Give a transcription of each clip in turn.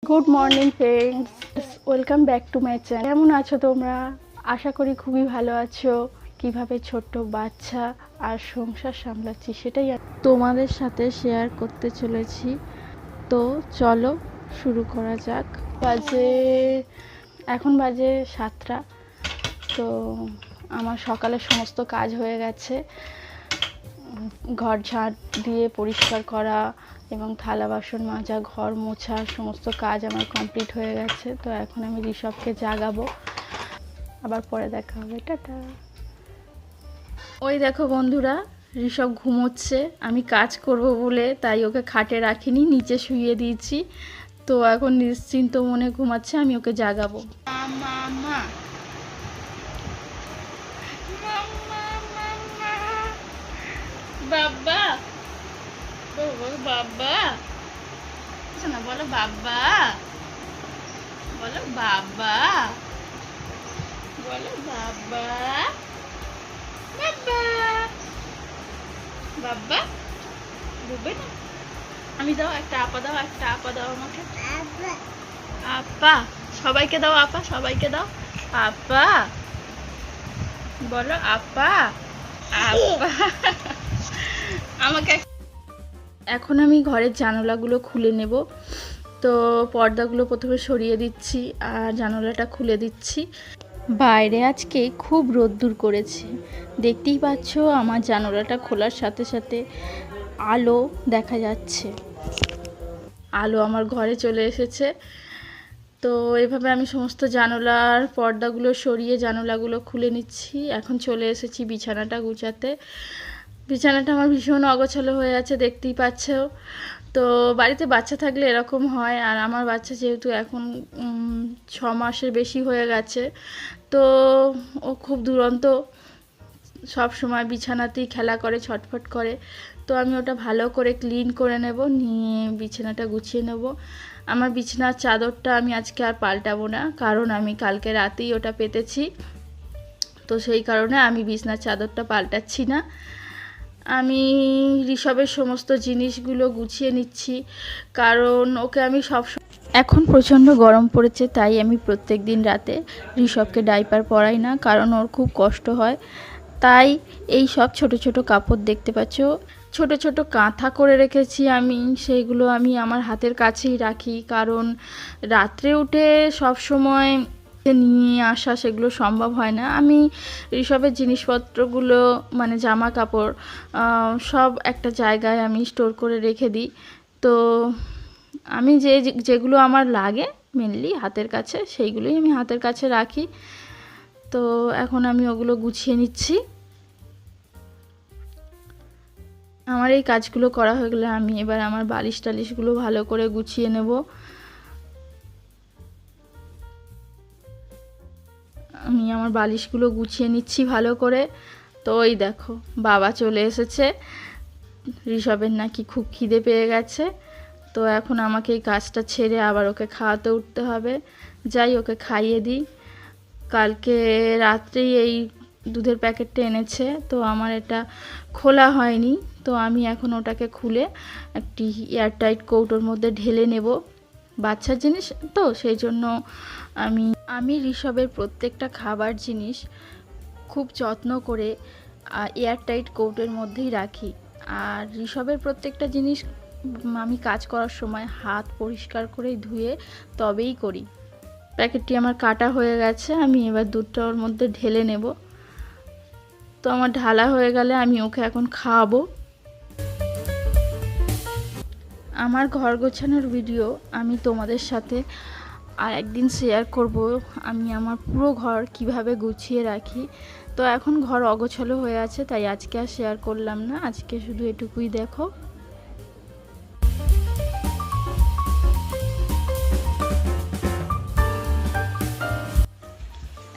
Good morning friends, welcome back to my channel. কেমন আছো তোমরা? আশা করি খুবই ভালো আছো। কিভাবে ছোট্ট বাচ্চা আর সংসার সামলাচ্ছি সেটাই তোমাদের সাথে শেয়ার করতে চলেছি। তো চলো শুরু করা যাক। এখন বাজে 7টা। তো আমার সকালে সমস্ত কাজ হয়ে গেছে। ঘর ঝাড় দিয়ে পরিষ্কার করা এবং থালা বাসন মাজা, ঘর মোছা সমস্ত কাজ আমার কমপ্লিট হয়ে গেছে। তো এখন আমি ঋষভকে জাগাবো, আবার পরে দেখা হবে। টাটা। ওই দেখো বন্ধুরা, ঋষভ ঘুমোচ্ছে। আমি কাজ করব বলে তাই ওকে খাটে রাখিনি, নিচে শুইয়ে দিয়েছি। তো এখন নিশ্চিন্ত মনে ঘুমাচ্ছে, আমি ওকে জাগাবো। বাবা বাবা, না বলো বাবা, বলো বাবা, বলো বাবা, বাবা, বাবা। বুঝবে না? আমি দাও একটা আপা, দাও একটা আপা, দাও আমাকে আপা। সবাইকে দাও আপা, সবাইকে দাও আপা, বলো আপা আপা। আমাকে এখন আমি ঘরের জানালাগুলো খুলে নেব। তো পর্দাগুলো প্রথমে সরিয়ে দিচ্ছি আর জানালাটা খুলে দিচ্ছি। বাইরে আজকে খুব রোদ্দুর করেছে, দেখতেই পাচ্ছ। আমার জানালাটা খোলার সাথে সাথে আলো দেখা যাচ্ছে, আলো আমার ঘরে চলে এসেছে। তো এভাবে আমি সমস্ত জানালার পর্দাগুলো সরিয়ে জানালাগুলো খুলে নিচ্ছি। এখন চলে এসেছি বিছানাটা গুছাতে। বিছানাটা আমার ভীষণ অগোছালো হয়ে আছে, দেখতেই পাচ্ছ। তো বাড়িতে বাচ্চা থাকলে এরকম হয়। আর আমার বাচ্চা যেহেতু এখন 6 মাসের বেশি হয়ে গেছে, তো ও খুব দুরন্ত, সব সময় বিছানাতেই খেলা করে, ছটফট করে। তো আমি ওটা ভালো করে ক্লিন করে নেব, নিয়ে বিছানাটা গুছিয়ে নেব। আমার বিছানার চাদরটা আমি আজকে আর পাল্টাবো না, কারণ আমি কালকে রাতেই ওটা পেতেছি। তো সেই কারণে আমি বিছানার চাদরটা পাল্টাচ্ছি না। আমি ঋষভের সমস্ত জিনিসগুলো গুছিয়ে নিচ্ছি, কারণ ওকে আমি এখন প্রচণ্ড গরম পড়েছে, তাই আমি প্রত্যেক দিন রাতে ঋষভকে ডাইপার পরাই না, কারণ ওর খুব কষ্ট হয়। তাই এই সব ছোট ছোট কাপড় দেখতে পাচ্ছ, ছোট ছোট কাঁথা করে রেখেছি আমি। সেইগুলো আমি আমার হাতের কাছেই রাখি, কারণ রাত্রে উঠে সব সময় নিয়ে আসা সেগুলো সম্ভব হয় না। আমি ঋষভের জিনিসপত্রগুলো মানে জামা কাপড় সব একটা জায়গায় আমি স্টোর করে রেখে দিই। তো আমি যেগুলো আমার লাগে মেনলি হাতের কাছে, সেইগুলোই আমি হাতের কাছে রাখি। তো এখন আমি ওগুলো গুছিয়ে নিচ্ছি। আমার এই কাজগুলো করা হয়ে গেলে আমি এবার আমার বালিশ টালিশগুলো ভালো করে গুছিয়ে নেব। আমি আমার বালিশগুলো গুছিয়ে নিচ্ছি ভালো করে। তো ওই দেখো, বাবা চলে এসেছে। ঋষভের নাকি খুব খিদে পেয়ে গেছে। তো এখন আমাকে এই কাজটা ছেড়ে আবার ওকে খাওয়াতে উঠতে হবে। যাই, ওকে খাইয়ে দিই। কালকে রাত্রেই এই দুধের প্যাকেটটা এনেছে, তো আমার এটা খোলা হয়নি। তো আমি এখন ওটাকে খুলে একটি এয়ারটাইট কৌটোর মধ্যে ঢেলে নেব। বাচ্চার জিনিস তো সেই জন্য আমি ঋষভের প্রত্যেকটা খাবার জিনিস খুব যত্ন করে এয়ারটাইট কৌটোর মধ্যেই রাখি। আর ঋষভের প্রত্যেকটা জিনিস আমি কাজ করার সময় হাত পরিষ্কার করে ধুয়ে তবেই করি। প্যাকেটটি আমার কাটা হয়ে গেছে, আমি এবার দুধটা ওর মধ্যে ঢেলে নেব। তো আমার ঢালা হয়ে গেলে আমি ওকে এখন খাওয়াবো। আমার ঘর গোছানোর ভিডিও আমি তোমাদের সাথে আর একদিন শেয়ার করব, আমি আমার পুরো ঘর কিভাবে গুছিয়ে রাখি। তো এখন ঘর অগোছালো হয়ে আছে, তাই আজকে আর শেয়ার করলাম না। আজকে শুধু এটুকুই দেখো।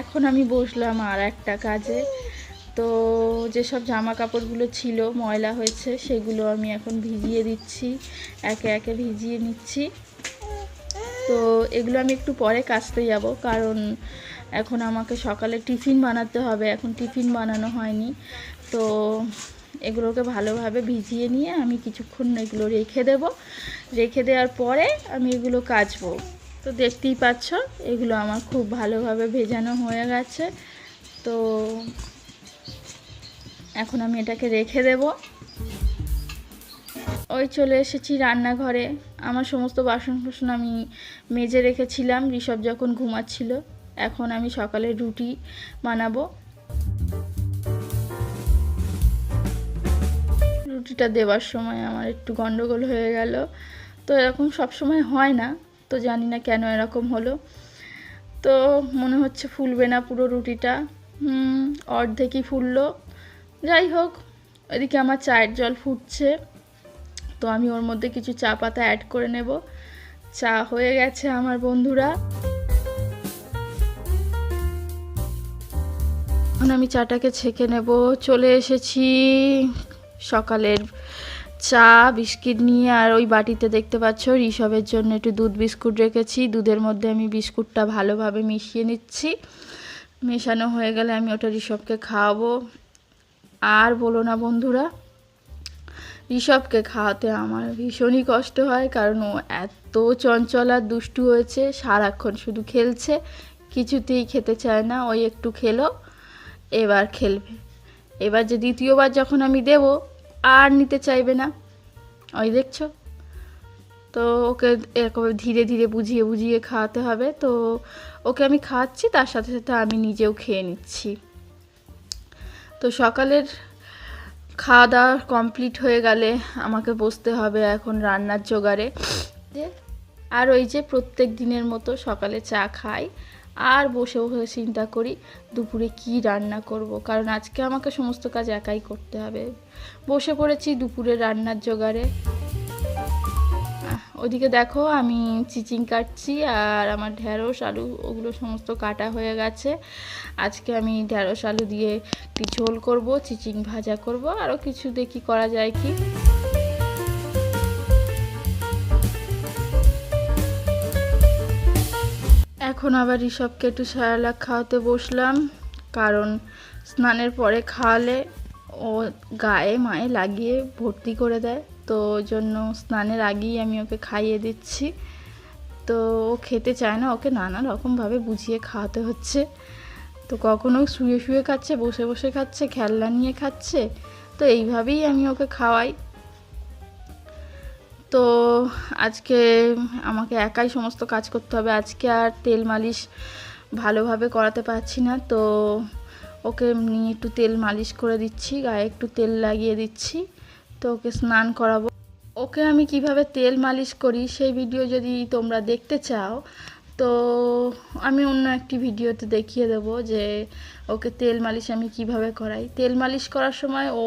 এখন আমি বসলাম আর একটা কাজে। তো যেসব জামা কাপড়গুলো ছিল ময়লা হয়েছে, সেগুলো আমি এখন ভিজিয়ে দিচ্ছি, একে একে ভিজিয়ে নিচ্ছি। তো এগুলো আমি একটু পরে কাচতে যাব, কারণ এখন আমাকে সকালে টিফিন বানাতে হবে। এখন টিফিন বানানো হয়নি। তো এগুলোকে ভালোভাবে ভিজিয়ে নিয়ে আমি কিছুক্ষণ এগুলো রেখে দেব। রেখে দেওয়ার পরে আমি এগুলো কাচবো। তো দেখতেই পাচ্ছ এগুলো আমার খুব ভালোভাবে ভেজানো হয়ে গেছে। তো এখন আমি এটাকে রেখে দেব। ওই চলে এসেছি রান্নাঘরে। আমার সমস্ত বাসন কুসন আমি মেজে রেখেছিলাম ঋষভ যখন ঘুমাচ্ছিল। এখন আমি সকালে রুটি বানাবো। রুটিটা দেওয়ার সময় আমার একটু গন্ডগোল হয়ে গেল। তো এরকম সব সময় হয় না, তো জানি না কেন এরকম হলো। তো মনে হচ্ছে ফুলবে না পুরো রুটিটা, অর্ধেকই ফুললো। যাই হোক, ওইদিকে আমার চায়ের জল ফুটছে, তো আমি ওর মধ্যে কিছু চা পাতা অ্যাড করে নেব। চা হয়ে গেছে আমার বন্ধুরা। এখন আমি চাটাকে ছেঁকে নেব। চলে এসেছি সকালের চা বিস্কিট নিয়ে। আর ওই বাটিতে দেখতে পাচ্ছ ঋষভের জন্য একটু দুধ বিস্কুট রেখেছি। দুধের মধ্যে আমি বিস্কুটটা ভালোভাবে মিশিয়ে নিচ্ছি। মেশানো হয়ে গেলে আমি ওটা ঋষভকে খাওয়াবো। আর বলো না বন্ধুরা, ঋষভকে খাওয়াতে আমার ভীষণই কষ্ট হয়, কারণ ও এত চঞ্চল আর দুষ্টু হয়েছে। সারাক্ষণ শুধু খেলছে, কিছুতেই খেতে চায় না। ওই একটু খেলো, এবার খেলবে। এবার যে দ্বিতীয়বার যখন আমি দেব আর নিতে চাইবে না, ওই দেখছো। তো ওকে এরকম ধীরে ধীরে বুঝিয়ে বুঝিয়ে খাওয়াতে হবে। তো ওকে আমি খাওয়াচ্ছি, তার সাথে সাথে আমি নিজেও খেয়ে নিচ্ছি। তো সকালের খাওয়া দাওয়া কমপ্লিট হয়ে গেলে আমাকে বসতে হবে এখন রান্নার জোগাড়ে। আর ওই যে প্রত্যেক দিনের মতো সকালে চা খাই আর বসে বসে চিন্তা করি দুপুরে কি রান্না করব, কারণ আজকে আমাকে সমস্ত কাজ একাই করতে হবে। বসে পড়েছি দুপুরে রান্নার জোগাড়ে। ওদিকে দেখো আমি চিচিং কাটছি, আর আমার ঢ্যাঁড়স আলু ওগুলো সমস্ত কাটা হয়ে গেছে। আজকে আমি ঢ্যাঁড়স আলু দিয়ে একটি ঝোল করব, চিচিং ভাজা করব, আরও কিছু দেখি করা যায় কি। এখন আবার ঋষভকে একটু সারালাক খাওয়াতে বসলাম, কারণ স্নানের পরে খাওয়ালে ও গায়ে মায়ে লাগিয়ে ভর্তি করে দেয়। তো ওই জন্য স্নানের আগেই আমি ওকে খাইয়ে দিচ্ছি। তো ও খেতে চায় না, ওকে নানা রকমভাবে বুঝিয়ে খাওয়াতে হচ্ছে। তো কখনো শুয়ে শুয়ে খাচ্ছে, বসে বসে খাচ্ছে, খেলনা নিয়ে খাচ্ছে। তো এইভাবেই আমি ওকে খাওয়াই। তো আজকে আমাকে একাই সমস্ত কাজ করতে হবে। আজকে আর তেল মালিশ ভালোভাবে করাতে পারছি না, তো ওকে নিয়ে একটু তেল মালিশ করে দিচ্ছি, গায়ে একটু তেল লাগিয়ে দিচ্ছি। তো ওকে স্নান করাবো। ওকে আমি কিভাবে তেল মালিশ করি সেই ভিডিও যদি তোমরা দেখতে চাও, তো আমি অন্য একটি ভিডিওতে দেখিয়ে দেব যে ওকে তেল মালিশ আমি কিভাবে করাই। তেল মালিশ করার সময় ও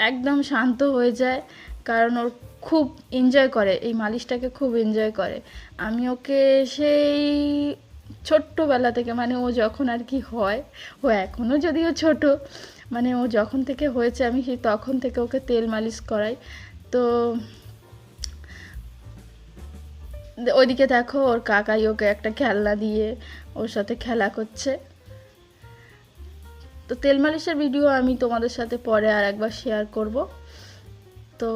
একদম শান্ত হয়ে যায়, কারণ ওর খুব এনজয় করে, এই মালিশটাকে খুব এনজয় করে। আমি ওকে সেই ছোট্টবেলা থেকে, মানে ও যখন আর কি হয়, ও এখনও যদিও ছোট, মানে ও যখন থেকে হয়েছে আমি সেই তখন থেকে ওকে তেল মালিশ করাই। তো ওইদিকে দেখো ওর কাকাই ওকে একটা খেলনা দিয়ে ওর সাথে খেলা করছে। তো তেল মালিশের ভিডিও আমি তোমাদের সাথে পরে আর একবার শেয়ার করব। তো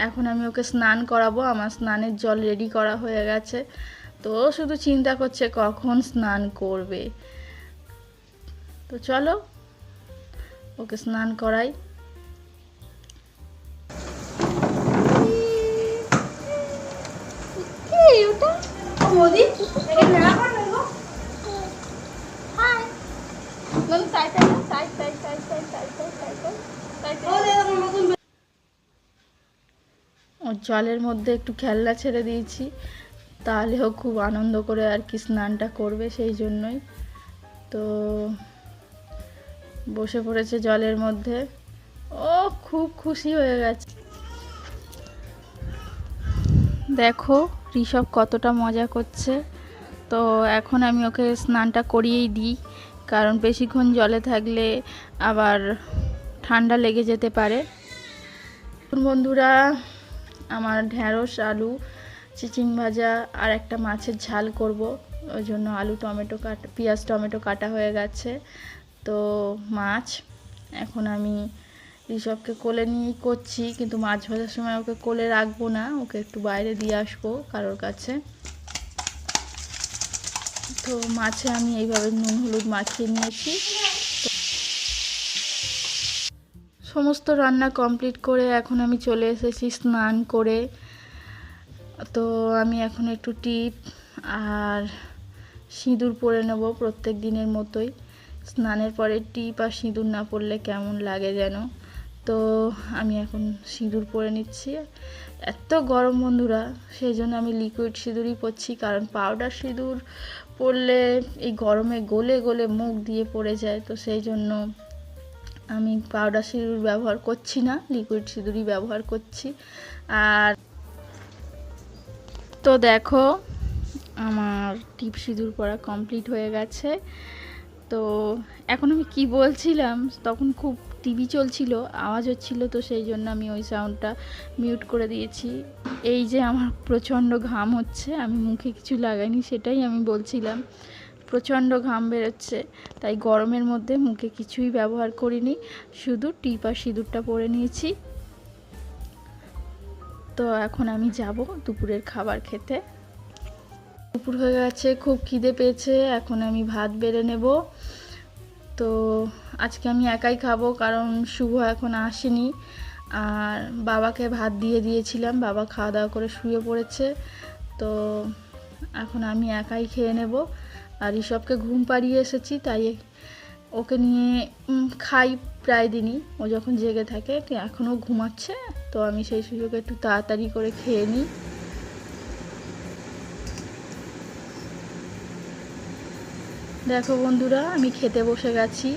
এখন আমি ওকে স্নান করাবো। আমার স্নানের জল রেডি করা হয়ে গেছে, তো শুধু চিন্তা করছে কখন স্নান করবে। তো চলো ওকে স্নান করাই। ওর জলের মধ্যে একটু খেলনা ছেড়ে দিয়েছি, তাহলে ও খুব আনন্দ করে আর কি স্নানটা করবে, সেই জন্যই। তো বসে পড়েছে জলের মধ্যে, ও খুব খুশি হয়ে গেছে। দেখো ঋষভ কতটা মজা করছে। তো এখন আমি ওকে স্নানটা করিয়েই দিই, কারণ বেশিক্ষণ জলে থাকলে আবার ঠান্ডা লেগে যেতে পারে। বন্ধুরা, আমার ঢ্যাঁড়স আলু চিচিং ভাজা আর একটা মাছের ঝাল করব, ওই জন্য আলু টমেটো পেঁয়াজ টমেটো কাটা হয়ে গেছে। তো মাছ এখন আমি ঋষভকে কোলে নিয়েই করছি, কিন্তু মাছ ভাজার সময় ওকে কোলে রাখবো না, ওকে একটু বাইরে দিয়ে আসবো কারোর কাছে। তো মাছে আমি এইভাবে নুন হলুদ মাখিয়ে নিয়েছি। সমস্ত রান্না কমপ্লিট করে এখন আমি চলে এসেছি স্নান করে। তো আমি এখন একটু টিপ আর সিঁদুর পরে নেব প্রত্যেক দিনের মতোই। স্নানের পরে টিপ আর সিঁদুর না পরলে কেমন লাগে যেন। তো আমি এখন সিঁদুর পরে নিচ্ছি। এত গরম বন্ধুরা, সেই জন্য আমি লিকুইড সিঁদুরই পরছি, কারণ পাউডার সিঁদুর পরলে এই গরমে গলে গলে মুখ দিয়ে পড়ে যায়। তো সেই জন্য আমি পাউডার সিঁদুর ব্যবহার করছি না, লিকুইড সিঁদুরই ব্যবহার করছি। আর তো দেখো আমার টিপ সিঁদুর পরা কমপ্লিট হয়ে গেছে। তো এখন আমি কি বলছিলাম, তখন খুব টিভি চলছিল, আওয়াজ হচ্ছিল, তো সেই জন্য আমি ওই সাউন্ডটা মিউট করে দিয়েছি। এই যে আমার প্রচণ্ড ঘাম হচ্ছে, আমি মুখে কিছু লাগাইনি, সেটাই আমি বলছিলাম। প্রচণ্ড ঘাম বেরোচ্ছে, তাই গরমের মধ্যে মুখে কিছুই ব্যবহার করিনি, শুধু টিপ আর সিঁদুরটা পরে নিয়েছি। তো এখন আমি যাব দুপুরের খাবার খেতে। দুপুর হয়ে গেছে, খুব খিদে পেয়েছে, এখন আমি ভাত বেড়ে নেব। তো আজকে আমি একাই খাবো, কারণ শুভ এখন আসেনি। আর বাবাকে ভাত দিয়ে দিয়েছিলাম, বাবা খাওয়া দাওয়া করে শুয়ে পড়েছে। তো এখন আমি একাই খেয়ে নেব। আর ঋষভকে ঘুম পাড়িয়ে এসেছি, তাই ওকে নিয়ে খাই প্রায় দিনই। ও যখন জেগে থাকে, এখনও ঘুমাচ্ছে, তো আমি সেই সুযোগে একটু তাড়াতাড়ি করে খেয়ে নিই। দেখো বন্ধুরা, আমি খেতে বসে গেছি।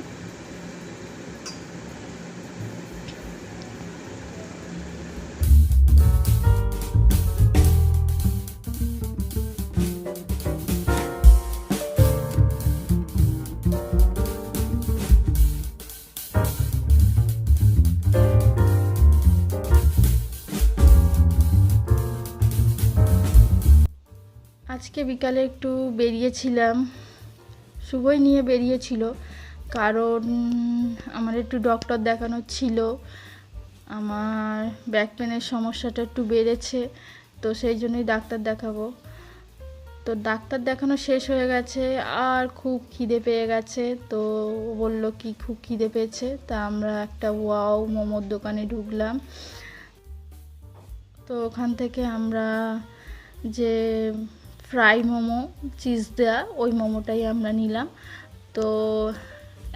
আজকে বিকালে একটু বেরিয়েছিলাম, শুভই নিয়ে বেরিয়েছিল, কারণ আমার একটু ডক্টর দেখানো ছিল। আমার ব্যাক পেনের সমস্যাটা একটু বেড়েছে, তো সেই জন্যই ডাক্তার দেখাবো। তো ডাক্তার দেখানো শেষ হয়ে গেছে, আর খুব খিদে পেয়ে গেছে। তো বললো কি খুব খিদে পেয়েছে, তা আমরা একটা ওয়াও মোমোর দোকানে ঢুকলাম। তো ওখান থেকে আমরা যে ফ্রাই মোমো চিজ দেওয়া, ওই মোমোটাই আমরা নিলাম। তো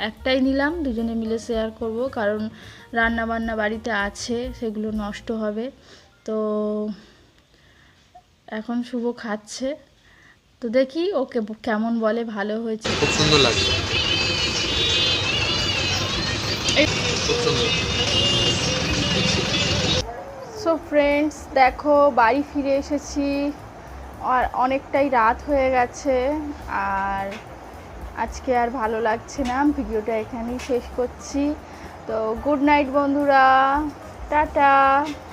একটাই নিলাম, দুজনে মিলে শেয়ার করব, কারণ রান্না বান্না বাড়িতে আছে, সেগুলো নষ্ট হবে। তো এখন শুভ খাচ্ছে, তো দেখি ওকে কেমন বলে। ভালো হয়েছে, খুব সুন্দর লাগছে, খুব সুন্দর। সো ফ্রেন্ডস, দেখো বাড়ি ফিরে এসেছি, আর অনেকটাই রাত হয়ে গেছে। আর আজকে আর ভালো লাগছে না, ভিডিওটা এখানেই শেষ করছি। তো গুড নাইট বন্ধুরা, টাটা।